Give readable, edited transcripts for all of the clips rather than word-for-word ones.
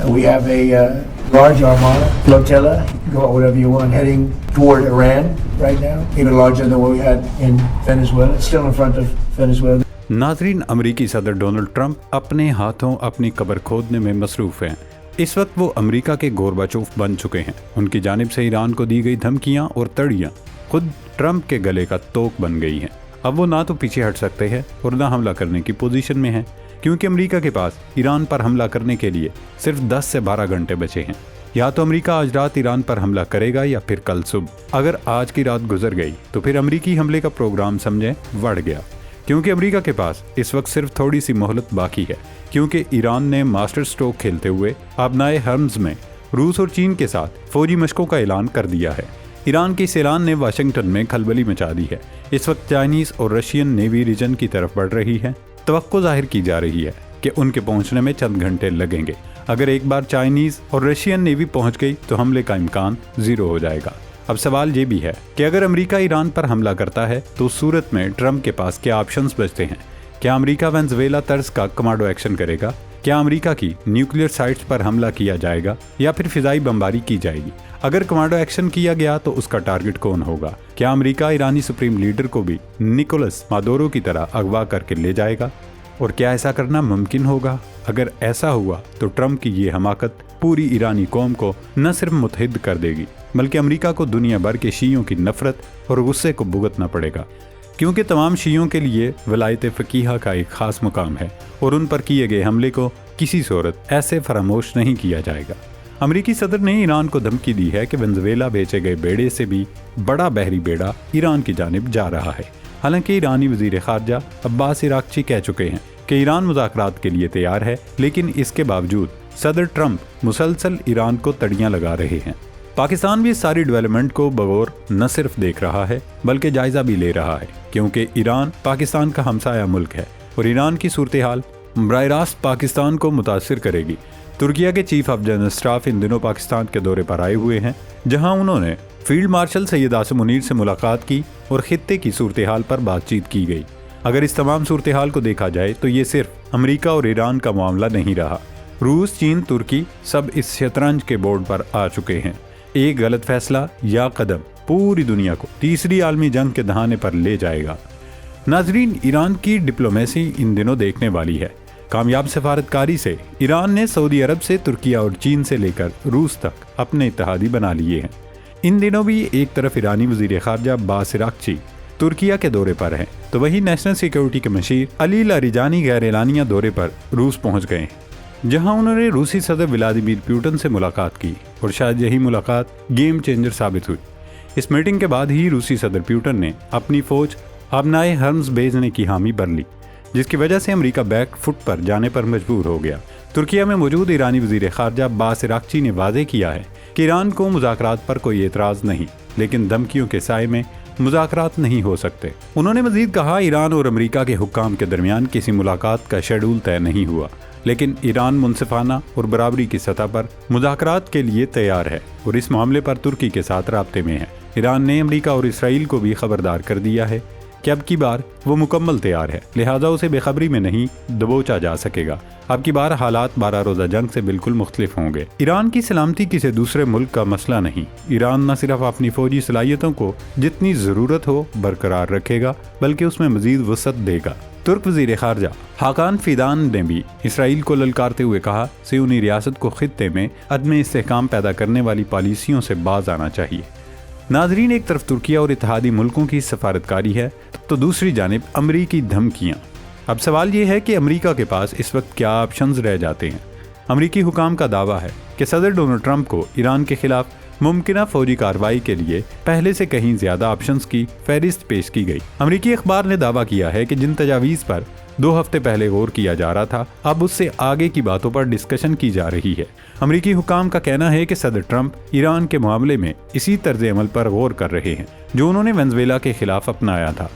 We have a large armada, flotilla, you can call it whatever you want, heading toward Iran right now, even larger than what we had in Venezuela. It's still in front of Venezuela. नाज़रीन, अमरीकी सदर Donald Trump अपने हाथों अपनी कब्र खोदने में मसरूफ़ हैं। इस वक्त वो अमेरिका के गोरबाचोव बन चुके हैं। उनकी जानिब से ईरान को दी गई धमकियां और तड़ियां खुद ट्रंप के गले का तोक बन गई हैं। अब वो ना तो पीछे हट सकते हैं और ना हमला करने की पोजीशन में हैं, क्योंकि अमेरिका के पास ईरान पर हमला करने के लिए सिर्फ 10 से 12 घंटे बचे हैं। या तो अमेरिका आज रात ईरान पर हमला करेगा या फिर कल सुबह। अगर आज की रात गुजर गई तो फिर अमेरिकी हमले का प्रोग्राम समझें बढ़ गया, क्योंकि अमेरिका के पास इस वक्त सिर्फ थोड़ी सी मोहलत बाकी है, क्योंकि ईरान ने मास्टर स्ट्रोक खेलते हुए आबनाए हर्म्स में रूस और चीन के साथ फौजी मशकों का ऐलान कर दिया है। ईरान के इस ऐलान ने वाशिंगटन में खलबली मचा दी है। इस वक्त चाइनीज और रशियन नेवी रीजन की तरफ बढ़ रही है। तवक्को जाहिर की जा रही है कि उनके पहुंचने में चंद घंटे लगेंगे। अगर एक बार चाइनीज और रशियन नेवी पहुंच गई तो हमले का इम्कान जीरो हो जाएगा। अब सवाल ये भी है कि अगर अमेरिका ईरान पर हमला करता है तो उस सूरत में ट्रंप के पास क्या ऑप्शंस बचते हैं? क्या अमेरिका वेनेजुएला तर्ज का कमांडो एक्शन करेगा? क्या अमेरिका की न्यूक्लियर साइट्स पर हमला किया जाएगा या फिर फिजाई बमबारी की जाएगी? अगर कमांडो एक्शन किया गया तो उसका टारगेट कौन होगा? क्या अमेरिका ईरानी सुप्रीम लीडर को भी निकोलस मादुरो की तरह अगवा करके ले जाएगा? और क्या ऐसा करना मुमकिन होगा? अगर ऐसा हुआ तो ट्रंप की ये हमाकत पूरी ईरानी कौम को न सिर्फ मुतहिद कर देगी, बल्कि अमेरिका को दुनिया भर के शियों की नफरत और गुस्से को भुगतना पड़ेगा, क्योंकि तमाम शियों के लिए वलायत फ़कीहा का एक ख़ास मुकाम है और उन पर किए गए हमले को किसी सूरत ऐसे फरामोश नहीं किया जाएगा। अमेरिकी सदर ने ईरान को धमकी दी है कि वेनेजुएला भेजे गए बेड़े से भी बड़ा बहरी बेड़ा ईरान की जानिब जा रहा है। हालांकि ईरानी वज़ीर ख़ारजा अब्बास इराक़ची कह चुके हैं कि ईरान मुज़ाकरात के लिए तैयार है, लेकिन इसके बावजूद सदर ट्रंप मुसलसल ईरान को तड़ियाँ लगा रहे हैं। पाकिस्तान भी इस सारी डेवलपमेंट को बगौर न सिर्फ देख रहा है बल्कि जायजा भी ले रहा है, क्योंकि ईरान पाकिस्तान का हमसाया मुल्क है और ईरान की सूरत हाल बराह रास्त पाकिस्तान को मुतासिर करेगी। तुर्किया के चीफ ऑफ जनरल स्टाफ इन दिनों पाकिस्तान के दौरे पर आए हुए हैं, जहां उन्होंने फील्ड मार्शल सैयद आसिम मुनीर से मुलाकात की और खित्ते की सूरत हाल पर बातचीत की गई। अगर इस तमाम सूरत हाल को देखा जाए तो ये सिर्फ अमेरिका और ईरान का मामला नहीं रहा। रूस, चीन, तुर्की सब इस शतरंज के बोर्ड पर आ चुके हैं। एक गलत फैसला या कदम पूरी दुनिया को तीसरी आलमी जंग के दहाने पर ले जाएगा। नाजरीन, ईरान की डिप्लोमेसी इन दिनों देखने वाली है। कामयाब सफारतकारी से ईरान ने सऊदी अरब से तुर्किया और चीन से लेकर रूस तक अपने इत्तेहादी बना लिए हैं। इन दिनों भी एक तरफ ईरानी वज़ीर ख़ारजा अब्बास इराक़ची तुर्किया के दौरे पर हैं, तो वहीं नेशनल सिक्योरिटी के मशीर अली लारिजानी गैर एलानिया दौरे पर रूस पहुंच गए हैं, जहां उन्होंने रूसी सदर व्लादिमीर पुतिन से मुलाकात की और शायद यही मुलाकात गेम चेंजर साबित हुई। इस मीटिंग के बाद ही रूसी सदर पुतिन ने अपनी फौज आबनाए हर्म्स भेजने की हामी भर ली, जिसकी वजह से अमेरिका बैक फुट पर जाने पर मजबूर हो गया। तुर्किया में मौजूद ईरानी वज़ीर ख़ारजा अब्बास इराक़ची ने वाज़ेह किया है कि ईरान को मुज़ाकरात पर कोई एतराज़ नहीं, लेकिन धमकियों के साए में मुज़ाकरात नहीं हो सकते। उन्होंने मज़ीद कहा, ईरान और अमेरिका के हुक्काम के दरमियान किसी मुलाकात का शेड्यूल तय नहीं हुआ, लेकिन ईरान मुनसिफाना और बराबरी की सतह पर मुज़ाकरात के लिए तैयार है और इस मामले पर तुर्की के साथ राब्ते में है। ईरान ने अमेरिका और इसराइल को भी खबरदार कर दिया है कि अब की बार वो मुकम्मल तैयार है, लिहाजा उसे बेखबरी में नहीं दबोचा जा सकेगा। अब की बार हालात 12 रोज़ा जंग से बिल्कुल मुख्तलिफ होंगे। ईरान की सलामती किसी दूसरे मुल्क का मसला नहीं। ईरान न सिर्फ अपनी फौजी सलाहियतों को जितनी ज़रूरत हो बरकरार रखेगा, बल्कि उसमें मज़ीद वसअत देगा। तुर्क वज़ीर ख़ारजा हाकान फ़िदान ने भी इसराइल को ललकारते हुए कहा, सियोनी रियासत को खित्ते में अदम इस्तेहकाम पैदा करने वाली पॉलिसियों से बाज आना चाहिए। नाजरीन, एक तरफ तुर्किया और इत्तेहादी मुल्कों की सफारतकारी है तो दूसरी जानिब अमरीकी धमकियाँ। अब सवाल ये है कि अमेरिका के पास इस वक्त क्या ऑप्शंस रह जाते हैं। अमरीकी हुकाम का दावा है कि सदर डोनाल्ड ट्रंप को ईरान के खिलाफ मुमकिन फौजी कार्रवाई के लिए पहले से कहीं ज्यादा ऑप्शंस की फहरिस्त पेश की गई। अमरीकी अखबार ने दावा किया है कि जिन तजावीज़ पर 2 हफ्ते पहले गौर किया जा रहा था, अब उससे आगे की बातों पर डिस्कशन की जा रही है। अमरीकी हुकाम का कहना है कि सदर ट्रंप ईरान के मामले में इसी तर्ज अमल पर गौर कर रहे हैं जो उन्होंने वेनेजुएला के खिलाफ अपनाया था,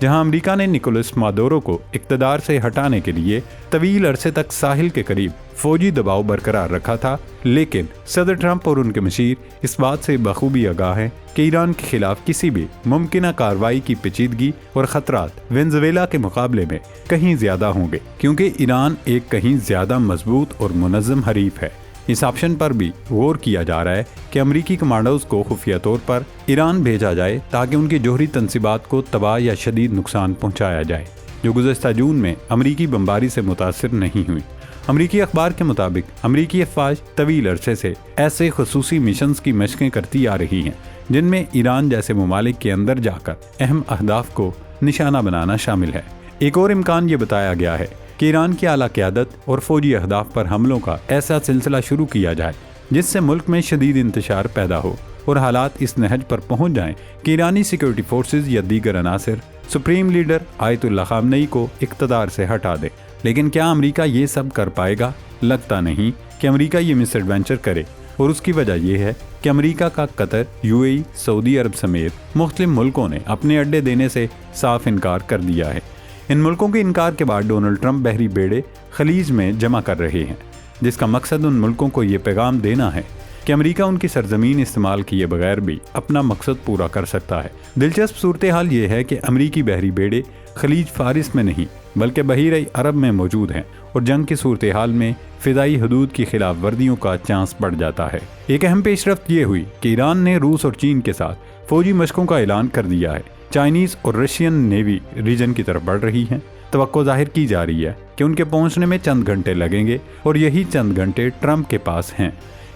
जहां अमेरिका ने निकोलस मादुरो को इक़्तिदार से हटाने के लिए तवील अरसे तक साहिल के करीब फौजी दबाव बरकरार रखा था। लेकिन सदर ट्रंप और उनके मशीर इस बात से बखूबी आगाह हैं कि ईरान के खिलाफ किसी भी मुमकिन कार्रवाई की पेचीदगी और खतरात वेनेजुएला के मुकाबले में कहीं ज्यादा होंगे, क्योंकि ईरान एक कहीं ज्यादा मजबूत और मुनज़्ज़म हरीफ है। اس آپشن پر بھی غور کیا جا رہا ہے کہ امریکی کمانڈوز کو خفیہ طور پر ایران بھیجا جائے تاکہ ان کی جوہری تنصیبات کو تباہ یا شدید نقصان پہنچایا جائے، جو گزشتہ جون میں امریکی بمباری سے متاثر نہیں ہوئی۔ امریکی اخبار کے مطابق امریکی افواج طویل عرصے سے ایسے خصوصی مشنز کی مشقیں کرتی آ رہی ہیں جن میں ایران جیسے ممالک کے اندر جا کر اہم اہداف کو نشانہ بنانا شامل ہے۔ ایک اور امکان یہ بتایا گیا ہے کہ ایران کی اعلیٰ قیادت اور فوجی اہداف پر حملوں کا ایسا سلسلہ شروع کیا جائے جس سے ملک میں شدید انتشار پیدا ہو اور حالات اس نہج پر پہنچ جائیں کہ ایرانی سیکیورٹی فورسز یا دیگر عناصر سپریم لیڈر آیت اللہ خامنئی کو اقتدار سے ہٹا دے۔ لیکن کیا امریکہ یہ سب کر پائے گا؟ لگتا نہیں کہ امریکہ یہ مس ایڈوینچر کرے، اور اس کی وجہ یہ ہے کہ امریکہ کا قطر، UAE، سعودی عرب سمیت مختلف ملکوں نے اپنے اڈے دینے سے صاف انکار کر دیا ہے۔ ان ملکوں کے انکار کے بعد ڈونلڈ ٹرمپ بحری بیڑے خلیج میں جمع کر رہے ہیں، جس کا مقصد ان ملکوں کو یہ پیغام دینا ہے کہ امریکہ ان کی سرزمین استعمال کیے بغیر بھی اپنا مقصد پورا کر سکتا ہے۔ دلچسپ صورتحال یہ ہے کہ امریکی بحری بیڑے خلیج فارس میں نہیں بلکہ بحیرہ عرب میں موجود ہیں، اور جنگ کی صورتحال میں فضائی حدود کی خلاف ورزیوں کا چانس بڑھ جاتا ہے۔ ایک اہم پیش رفت یہ ہوئی کہ ایران نے روس اور چین کے ساتھ فوجی مشقوں کا اعلان کر دیا ہے۔ چائنیز اور رشین نیوی ریجن کی طرف بڑھ رہی ہیں۔ توقع ظاہر کی جا رہی ہے کہ ان کے پہنچنے میں چند گھنٹے لگیں گے، اور یہی چند گھنٹے ٹرمپ کے پاس ہیں،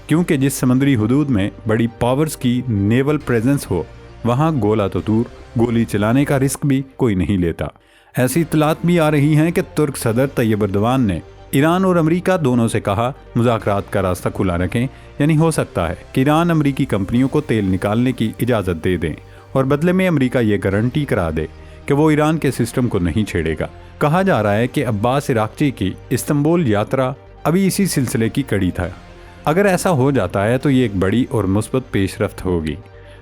کیونکہ جس سمندری حدود میں بڑی پاورز کی نیول پریزنس ہو وہاں گولہ تو دور گولی چلانے کا رسک بھی کوئی نہیں لیتا۔ ایسی اطلاعات بھی آ رہی ہیں کہ ترک صدر طیب اردوان نے ایران اور امریکہ دونوں سے کہا مذاکرات کا راستہ کھلا رکھیں، یعنی ہو سکتا ہے کہ ایران امریکی کمپنیوں کو تیل نکالنے کی اجازت دے دیں اور بدلے میں امریکہ یہ گارنٹی کرا دے کہ وہ ایران کے سسٹم کو نہیں چھیڑے گا۔ کہا جا رہا ہے کہ عباس عراقچی کی استنبول یاترا ابھی اسی سلسلے کی کڑی تھا۔ اگر ایسا ہو جاتا ہے تو یہ ایک بڑی اور مثبت پیش رفت ہوگی۔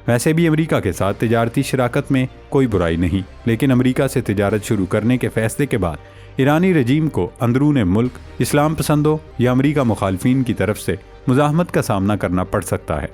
ویسے بھی امریکہ کے ساتھ تجارتی شراکت میں کوئی برائی نہیں، لیکن امریکہ سے تجارت شروع کرنے کے فیصلے کے بعد ایرانی رجیم کو اندرون ملک اسلام پسندوں یا امریکہ مخالفین کی طرف سے مزاحمت کا سامنا کرنا پڑ سکتا ہے۔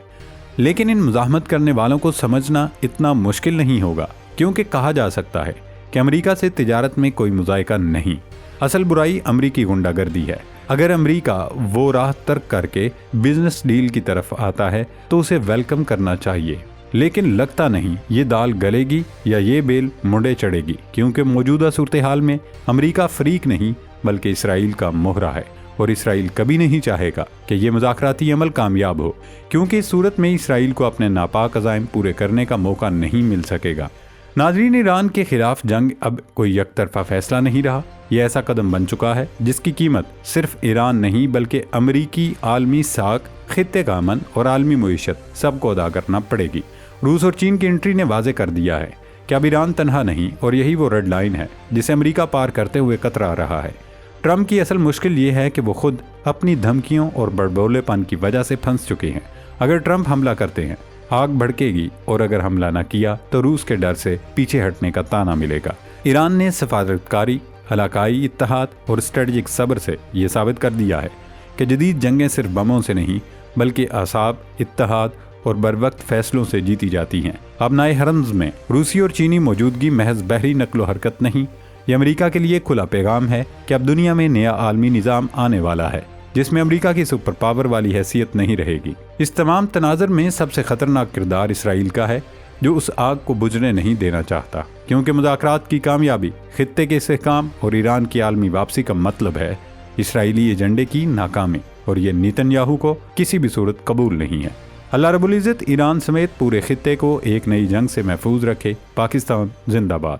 لیکن ان مزاحمت کرنے والوں کو سمجھنا اتنا مشکل نہیں ہوگا، کیونکہ کہا جا سکتا ہے کہ امریکہ سے تجارت میں کوئی مذائقہ نہیں۔ اصل برائی امریکی غنڈہ گردی ہے۔ اگر امریکہ وہ راہ ترک کر کے بزنس ڈیل کی طرف آتا ہے تو اسے ویلکم کرنا چاہیے، لیکن لگتا نہیں یہ دال گلے گی یا یہ بیل منڈے چڑھے گی، کیونکہ موجودہ صورتحال میں امریکہ فریق نہیں بلکہ اسرائیل کا مہرہ ہے، اور اسرائیل کبھی نہیں چاہے گا کہ یہ مذاکراتی عمل کامیاب ہو، کیونکہ اس صورت میں اسرائیل کو اپنے ناپاک عزائم پورے کرنے کا موقع نہیں مل سکے گا۔ ناظرین، ایران کے خلاف جنگ اب کوئی یک طرفہ فیصلہ نہیں رہا، یہ ایسا قدم بن چکا ہے جس کی قیمت صرف ایران نہیں بلکہ امریکی، عالمی ساکھ، خطے کا امن اور عالمی معیشت سب کو ادا کرنا پڑے گی۔ روس اور چین کی انٹری نے واضح کر دیا ہے کہ اب ایران تنہا نہیں، اور یہی وہ ریڈ لائن ہے جسے امریکہ پار کرتے ہوئے کترا رہا ہے۔ ٹرمپ کی اصل مشکل یہ ہے کہ وہ خود اپنی دھمکیوں اور بڑبولے پن کی وجہ سے پھنس چکے ہیں۔ اگر ٹرمپ حملہ کرتے ہیں آگ بھڑکے گی، اور اگر حملہ نہ کیا تو روس کے ڈر سے پیچھے ہٹنے کا طعنہ ملے گا۔ ایران نے سفارتکاری، علاقائی اتحاد اور اسٹریٹجک صبر سے یہ ثابت کر دیا ہے کہ جدید جنگیں صرف بموں سے نہیں بلکہ اعصاب، اتحاد اور بروقت فیصلوں سے جیتی جاتی ہیں۔ ابنائے حرمز میں روسی اور چینی موجودگی محض بحری نقل و حرکت نہیں، یہ امریکہ کے لیے کھلا پیغام ہے کہ اب دنیا میں نیا عالمی نظام آنے والا ہے جس میں امریکہ کی سپر پاور والی حیثیت نہیں رہے گی۔ اس تمام تناظر میں سب سے خطرناک کردار اسرائیل کا ہے، جو اس آگ کو بجھنے نہیں دینا چاہتا، کیونکہ مذاکرات کی کامیابی، خطے کے استحکام اور ایران کی عالمی واپسی کا مطلب ہے اسرائیلی ایجنڈے کی ناکامی، اور یہ نیتن یاہو کو کسی بھی صورت قبول نہیں ہے۔ اللہ رب العزت ایران سمیت پورے خطے کو ایک نئی جنگ سے محفوظ رکھے۔ پاکستان زندہ باد۔